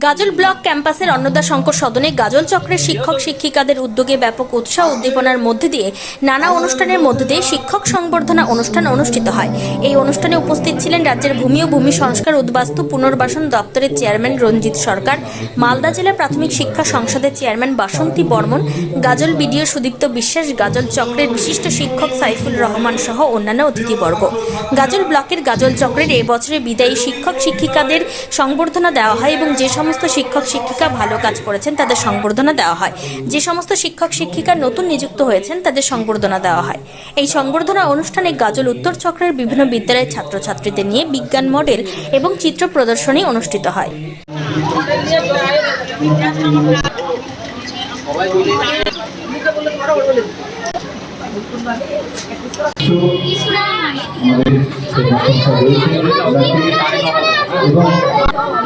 গাজল block ক্যাম্পাসের অন্নদা শঙ্কর সদনে গাজল চক্রের শিক্ষক শিক্ষিকাদের উদ্যোগে ব্যাপক উৎসাহ উদ্দীপনার মধ্যে দিয়ে নানা অনুষ্ঠানের মধ্যে দিয়ে শিক্ষক সংবর্ধনা অনুষ্ঠান অনুষ্ঠিত হয়। এই অনুষ্ঠানে উপস্থিত ছিলেন রাজ্যের ভূমি ও ভূমি সংস্কার উদ্বাস্তু পুনর্বাসন দপ্তরের চেয়ারম্যান রঞ্জিত সরকার, মালদা জেলা প্রাথমিক শিক্ষা সংসদের চেয়ারম্যান বাসন্তী বর্মন, গাজল বিডিও সুদীপ্ত বিশ্বাস, গাজল চক্রের বিশিষ্ট শিক্ষক সাইফুল রহমান সহ অন্যান্য অতিথিবর্গ। গাজল ব্লকের গাজল চক্রের এই বছরের বিদায়ী শিক্ষক শিক্ষিকাদের সংবর্ধনা দেওয়া হয় এবং যে সমস্ত শিক্ষক শিক্ষিকা ভালো কাজ করেছেন তাদের সংবর্ধনা দেওয়া হয়। যে সমস্ত শিক্ষক শিক্ষিকা নতুন নিযুক্ত হয়েছেন তাদের সংবর্ধনা দেওয়া হয়। এই সংবর্ধনা অনুষ্ঠানে গাজল উত্তর চক্রের বিভিন্ন বিদ্যালয়ের ছাত্রছাত্রীদের নিয়ে বিজ্ঞান মডেল এবং চিত্র প্রদর্শনী অনুষ্ঠিত হয়।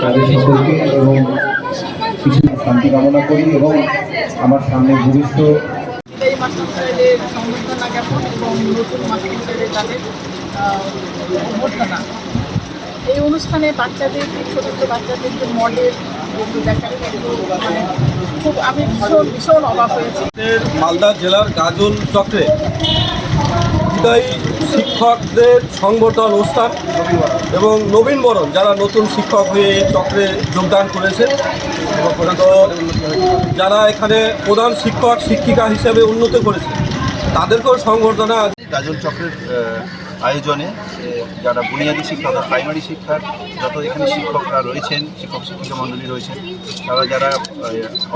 তাদের সকলকে এবং কিছু শান্তি কামনা করি এবং আমার সামনে ভবিষ্যৎ এই মাস্টারদের সংবর্ধনা জ্ঞাপন এবং নতুন মাস্টারদের তাদের অভ্যর্থনা। এই অনুষ্ঠানে বাচ্চাদের ছোটো ছোটো বাচ্চাদেরকে মডেল একটু দেখার মানে খুব আমি ভীষণ অবাক হয়েছি। মালদা জেলার গাজল চক্রে বিদায়ী শিক্ষকদের সংবর্ধনা অনুষ্ঠান এবং নবীনবরণ যারা নতুন শিক্ষক হয়ে এই চক্রে যোগদান করেছেন, তো যারা এখানে প্রধান শিক্ষক শিক্ষিকা হিসেবে উন্নত করেছে তাদেরকেও সংবর্ধনা। গাজল চক্রের আয়োজনে যারা বুনিয়াদী শিক্ষা অর্থাৎ প্রাইমারি শিক্ষার যত এখানে শিক্ষকরা রয়েছেন, শিক্ষক শিক্ষিকা মণ্ডলী রয়েছেন, তারা যারা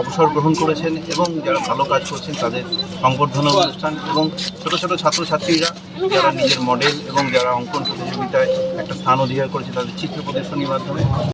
অবসর গ্রহণ করেছেন এবং যারা ভালো কাজ করছেন তাদের সংবর্ধনা অনুষ্ঠান এবং ছোটো ছোটো ছাত্রছাত্রীরা যারা নিজের মডেল এবং যারা অঙ্কন প্রতিযোগিতায় একটা স্থান অধিকার করেছে তাদের চিত্র প্রদর্শনীর মাধ্যমে